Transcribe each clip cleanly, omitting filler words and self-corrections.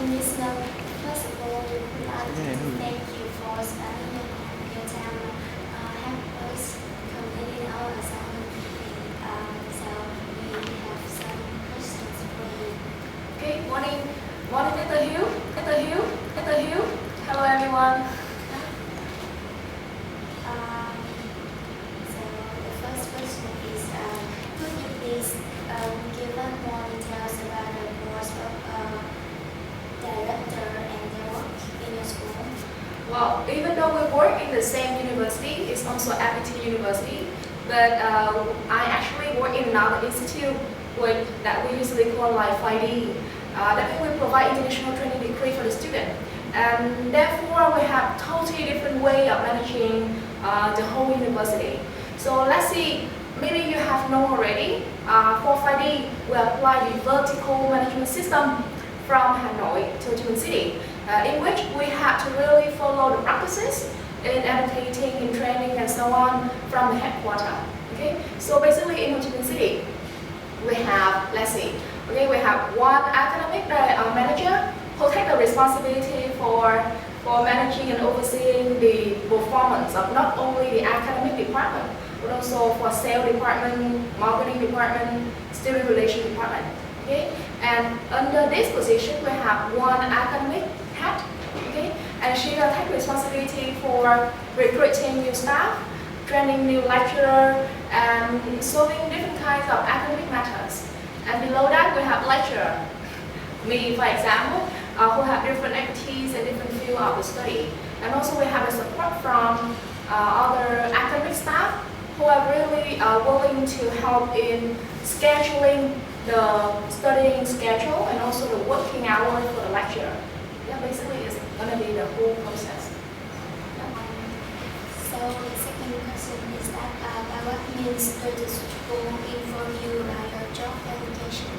morning, Miss Ngân. First of all, we would like to thank you for spending your time help us completing our assignment. So we have some questions for you. Okay, morning, Mr. Hill. Hello, everyone. So the first question is, could you please give us more details about the course of director and their work in your school? Well, even though we work in the same university, it's also FPT University, but I actually work in another institute that we usually call like 5D. That means we provide international training degree for the student. And therefore, we have totally different way of managing the whole university. So let's see, maybe you have known already, for 5D, we apply the vertical management system from Hanoi to Ho Chi Minh City, in which we have to really follow the practices in educating, in training, and so on from the headquarters. Okay, so basically in Ho Chi Minh City, we have, let's see, okay, we have one academic manager who takes the responsibility for managing and overseeing the performance of not only the academic department, but also for sales department, marketing department, student relation department. Okay, and under this position, we have one academic head. Okay, and she will take responsibility for recruiting new staff, training new lecturer, and solving different kinds of academic matters. And below that, we have lecturer. Me, for example, who have different expertise in different field of the study. And also we have a support from other academic staff who are really willing to help in scheduling the studying schedule and also the working hours for the lecturer. Yeah, basically it's going to be the whole process. So the second question is that by what means does the school inform you about your job application?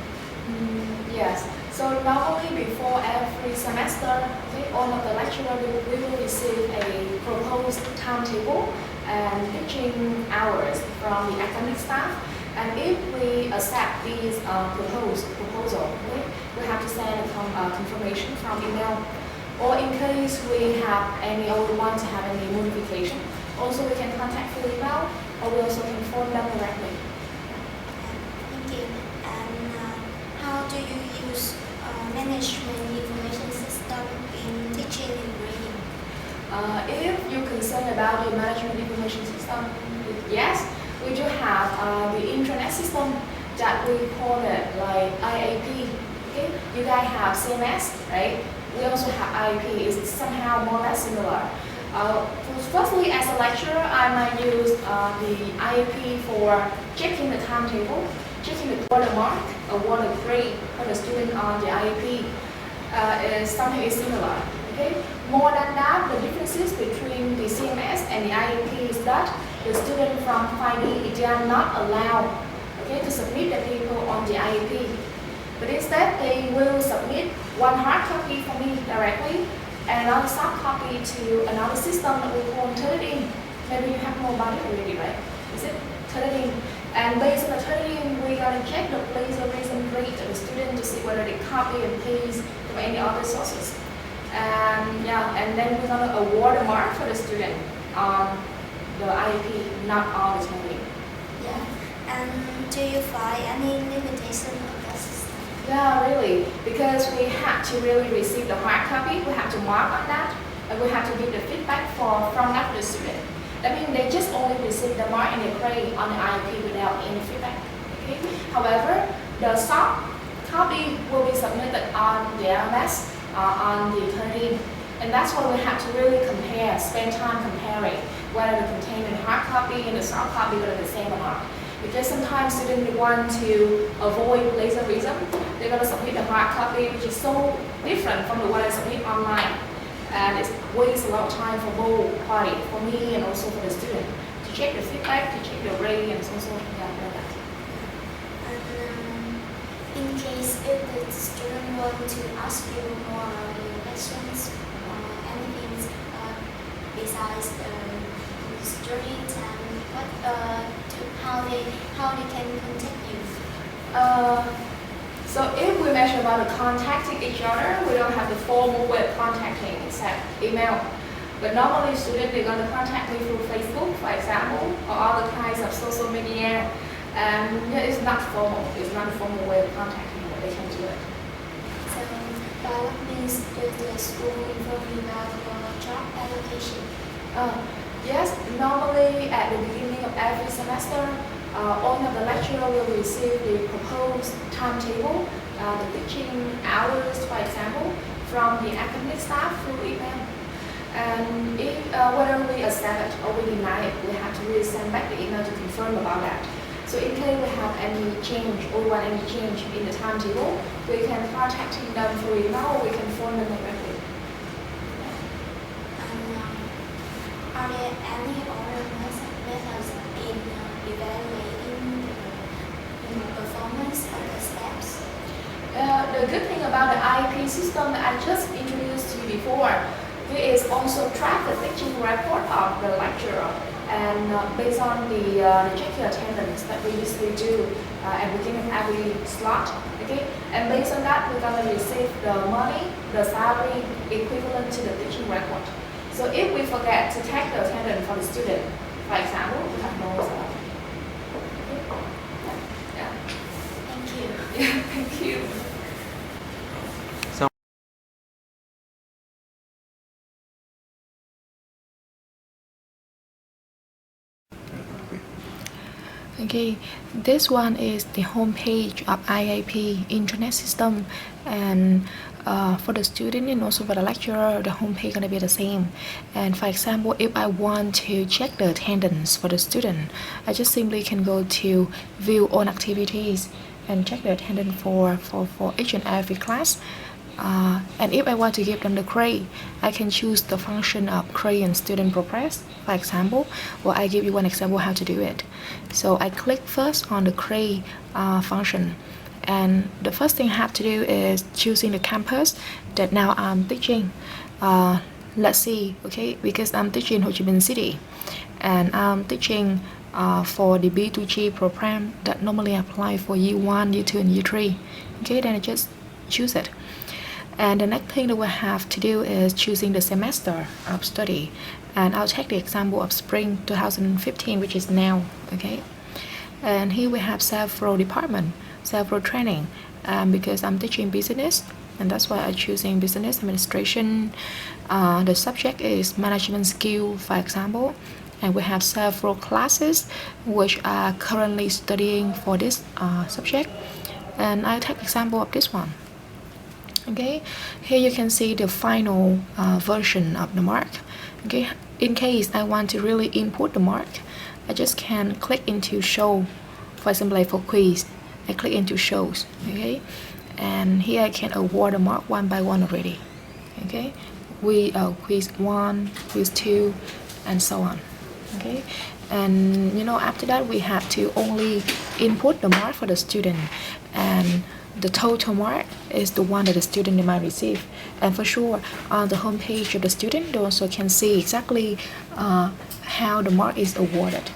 Yes. So normally before every semester, okay, all of the lecturers will receive a proposed timetable and teaching hours from the academic staff. And if we accept these proposal, okay, we have to send a confirmation from email. Or in case we have any, or we want to have any modification, also we can contact through email, or we also can phone them directly. Thank you. And how do you use management information system in teaching and grading? If you're concerned about the management information system, yes, we do have the intranet system that we call it like IAP. Okay, you guys have CMS, right? We also have IAP. It's somehow more or less similar. Firstly, as a lecturer, I might use the IAP for checking the timetable, checking the watermark or water grade for the student on the IAP. Is something is similar. Okay. More than that, the differences between the CMS and the IAP is that the student from 5D, they are not allowed, okay, to submit the paper on the IAP. But instead, they will submit one hard copy for me directly and another soft copy to another system that we call Thụy. Maybe you have more about it already, right? Is it Thụy? And based on the Thụy, we're going to check the plagiarism rate of the student to see whether they copy and paste from any other sources. And yeah, and then we're going to award a mark for the student on the IEP, not on the Thụy. Yeah. And do you find any limitation of that system? Yeah, really, because we have to really receive the hard copy, we have to mark on that, and we have to give the feedback from that to the student. That means they just only receive the mark and the grade on the IEP without any feedback. Okay? However, the soft copy will be submitted on the LMS, on the Thụy, and that's why we have to really compare, spend time comparing whether the content in hard copy and the soft copy are the same or not. Because sometimes students want to avoid plagiarism, they're going to submit the hard copy, which is so different from the one I submit online. And it wastes a lot of time for both parties, for me and also for the student, to check the feedback, to check the grade, and so on. Yeah, like that. And in case if the student want to ask you more about the lessons or anything besides the student and how they can contact you. So if we mention about the contacting each other, we don't have the formal way of contacting except email. But normally students, they're going to contact me through Facebook, for example, or other kinds of social media. It's not formal. It's not a formal way of contacting, but they can do it. So, by what means does the school inform you about your job application? Yes, normally at the beginning of every semester, all of the lecturer will receive the proposed timetable, the teaching hours, for example, from the academic staff through email. And if whether we accept it or we deny it, we have to really send back the email to confirm about that. So in case we have any change or want any change in the timetable, we can contact them through email or we can phone them directly. Are there any other methods in evaluating the performance of the steps? The good thing about the IEP system that I just introduced to you before, it is also track the teaching record of the lecturer, and based on the check your attendance that we usually do at the beginning of every slot, okay? And based on that, we're gonna receive the money, the salary equivalent to the teaching record. So if we forget to take the attendance for the student, for example, we have no result. Yeah. Thank you. Yeah, thank you. Okay, this one is the home page of IAP internet system, and for the student and also for the lecturer, the home page gonna be the same. And for example, if I want to check the attendance for the student, I just simply can go to view all activities and check the attendance for each and every class. And if I want to give them the grade, I can choose the function of grade and student progress, for example. Well, I give you one example how to do it. So I click first on the grade function, and the first thing I have to do is choosing the campus that now I'm teaching. Let's see, okay, because I'm teaching Ho Chi Minh City, and I'm teaching for the B2G program that normally apply for year 1, year 2, and year 3. Okay, then I just choose it. And the next thing that we have to do is choosing the semester of study. And I'll take the example of spring 2015, which is now, okay? And here we have several departments, several training, because I'm teaching business, and that's why I'm choosing business administration. The subject is management skill, for example. And we have several classes which are currently studying for this subject. And I'll take example of this one. Okay, here you can see the final version of the mark. Okay, in case I want to really input the mark, I just can click into show. For example, like for quiz, I click into shows. Okay, and here I can award the mark one by one already. Okay, we quiz 1, quiz 2, and so on. Okay, and after that we have to only input the mark for the student, and the total mark is the one that the student might receive. And for sure, on the home page of the student, they also can see exactly how the mark is awarded.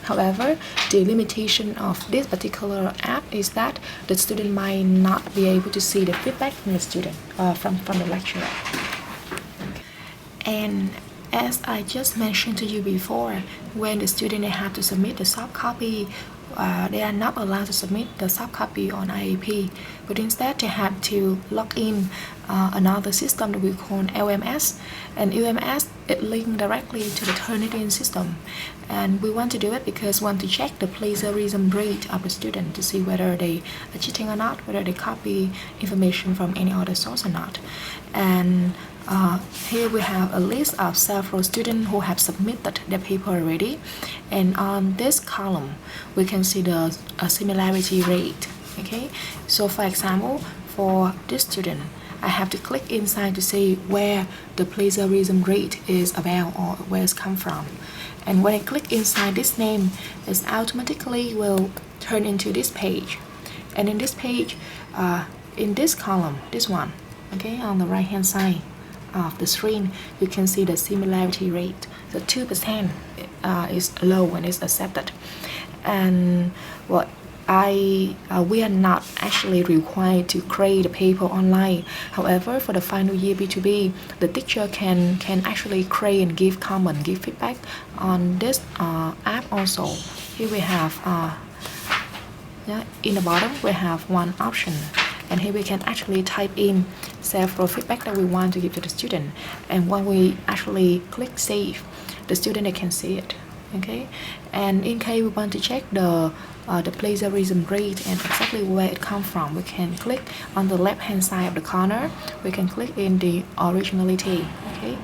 However, the limitation of this particular app is that the student might not be able to see the feedback from the student, from the lecturer. And as I just mentioned to you before, when the student have to submit the soft copy, they are not allowed to submit the soft copy on IAP, but instead they have to log in another system that we call LMS, and LMS it linked directly to the Turnitin system. And we want to do it because we want to check the plagiarism rate of the student to see whether they are cheating or not, whether they copy information from any other source or not. And here we have a list of several students who have submitted their paper already, and on this column we can see the similarity rate. Okay, so for example, for this student, I have to click inside to see where the plagiarism rate is about or where it's come from. And when I click inside this name, it automatically will turn into this page. And in this page, in this column, this one, okay, on the right hand side of the screen, you can see the similarity rate. So 2% is low when it's accepted. And we are not actually required to create a paper online. However, for the final year B2B, the teacher can actually create and give comment, give feedback on this app also. Here we have in the bottom we have one option, and here we can actually type in several feedback that we want to give to the student, and when we actually click save, the student they can see it. Okay, and in case we want to check the plagiarism rate and exactly where it comes from, we can click on the left hand side of the corner. We can click in the originality. Okay,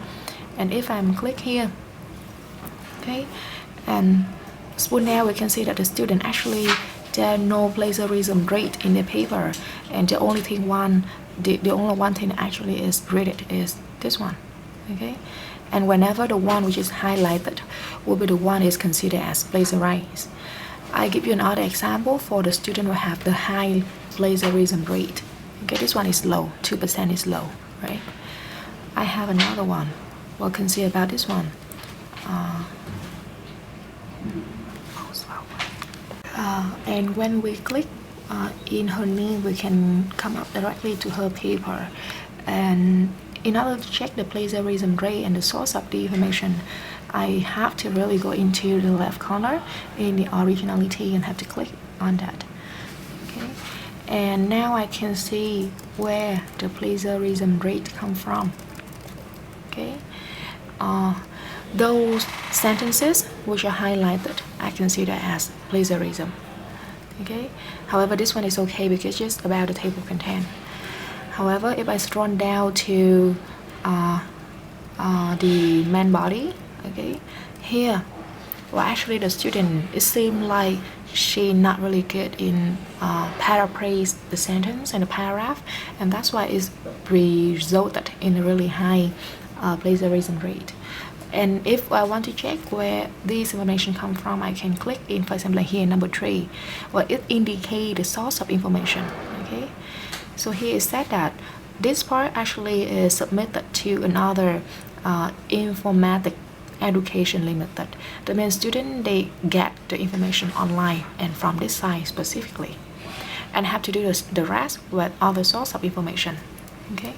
and if I'm click here, okay, and so now we can see that the student actually there no plagiarism rate in the paper, and the only thing the only one thing actually is graded is this one. Okay, and whenever the one which is highlighted will be the one is considered as plagiarized. I give you another example for the student who have the high plagiarism rate. Okay, this one is low, 2% is low, right? I have another one. We'll consider about this one. And when we click in her name, we can come up directly to her paper. And in order to check the plagiarism rate and the source of the information, I have to really go into the left corner in the originality and have to click on that. Okay, and now I can see where the plagiarism rate comes from. Okay, those sentences which are highlighted, I consider as plagiarism. Okay, however, this one is okay because it's just about the table content. However, if I scroll down to the main body, okay, here, well, actually the student, it seems like she not really good in paraphrase the sentence and the paragraph, and that's why it's resulted in a really high plagiarism rate. And if I want to check where this information come from, I can click in, for example, here number 3, where it indicates the source of information. Okay, so here it said that this part actually is submitted to another informatic education limited. The main student, they get the information online and from this site specifically, and have to do the rest with other source of information. Okay,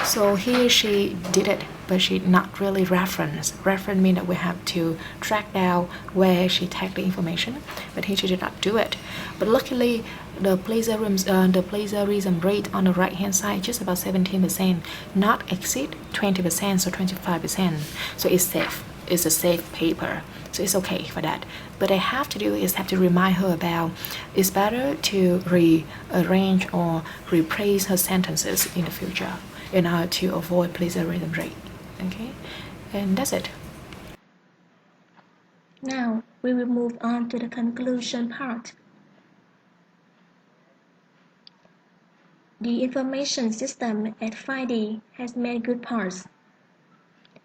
so here she did it, but she not really reference. Reference means that we have to track down where she tagged the information, but here she did not do it. But luckily, the plagiarism rate on the right hand side just about 17%, not exceed 20%, so 25%. So it's safe. It's a safe paper, so it's okay for that. But I have to do is have to remind her about it's better to rearrange or replace her sentences in the future in order to avoid plagiarism rate. Okay, and that's it. Now we will move on to the conclusion part. The information system at FIDE has many good parts.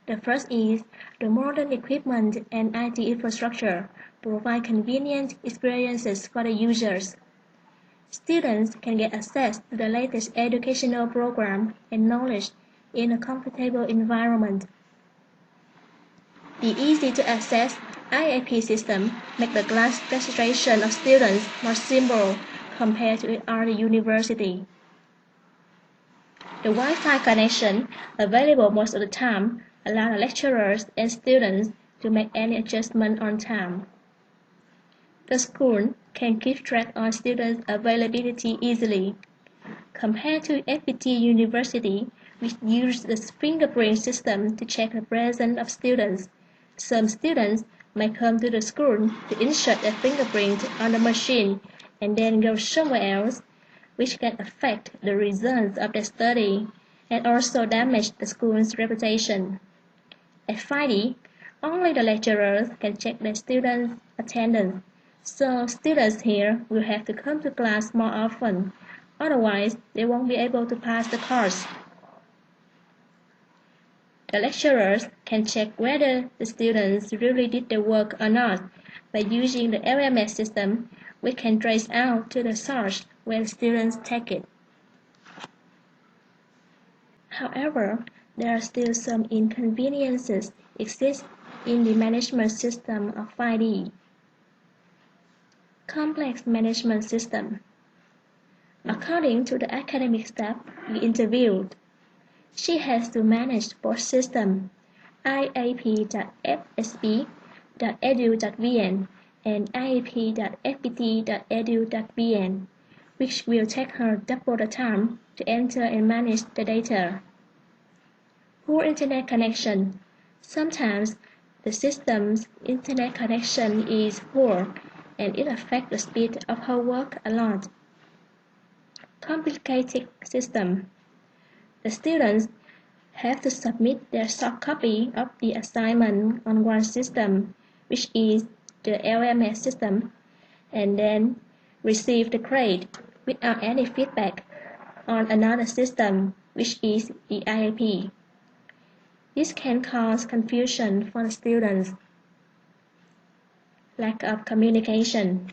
The first is the modern equipment and IT infrastructure provide convenient experiences for the users. Students can get access to the latest educational program and knowledge in a comfortable environment. The easy-to-access IAP system makes the class registration of students more simple compared to other universities. The Wi-Fi connection available most of the time allows the lecturers and students to make any adjustment on time. The school can keep track of students' availability easily. Compared to FPT University, which uses the fingerprint system to check the presence of students, some students may come to the school to insert their fingerprint on the machine and then go somewhere else, which can affect the results of their study and also damage the school's reputation. At FIDE, only the lecturers can check the students' attendance, so students here will have to come to class more often, otherwise they won't be able to pass the course. The lecturers can check whether the students really did the work or not by using the LMS system, which can trace out to the source where the students take it. However, there are still some inconveniences exist in the management system of FIDE. Complex management system. According to the academic staff we interviewed, she has to manage both systems, iap.fsp.edu.vn and iap.fpt.edu.vn, which will take her double the time to enter and manage the data. Poor internet connection. Sometimes the system's internet connection is poor and it affects the speed of her work a lot. Complicated system. The students have to submit their soft copy of the assignment on one system, which is the LMS system, and then receive the grade without any feedback on another system, which is the IAP. This can cause confusion for the students. Lack of communication.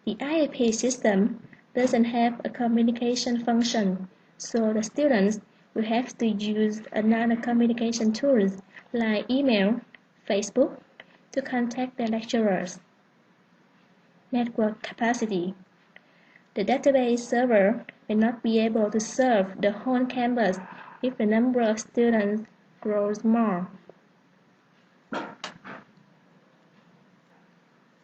The IAP system doesn't have a communication function, so the students will have to use another communication tools like email, Facebook to contact the lecturers. Network capacity. The database server may not be able to serve the whole campus if the number of students grows more.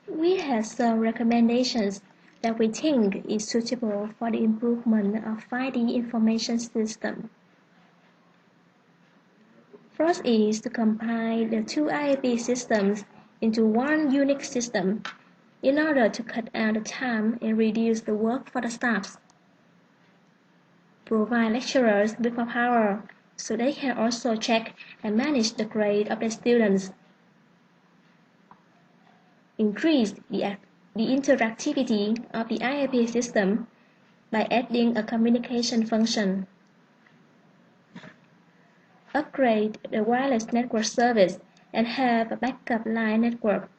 We have some recommendations that we think is suitable for the improvement of 5D information system. First is to combine the two IAP systems into one unique system in order to cut out the time and reduce the work for the staffs. Provide lecturers with power so they can also check and manage the grade of the students. Increase the interactivity of the IAP system by adding a communication function. Upgrade the wireless network service and have a backup line network.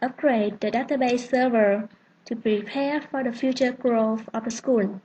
Upgrade the database server to prepare for the future growth of the school.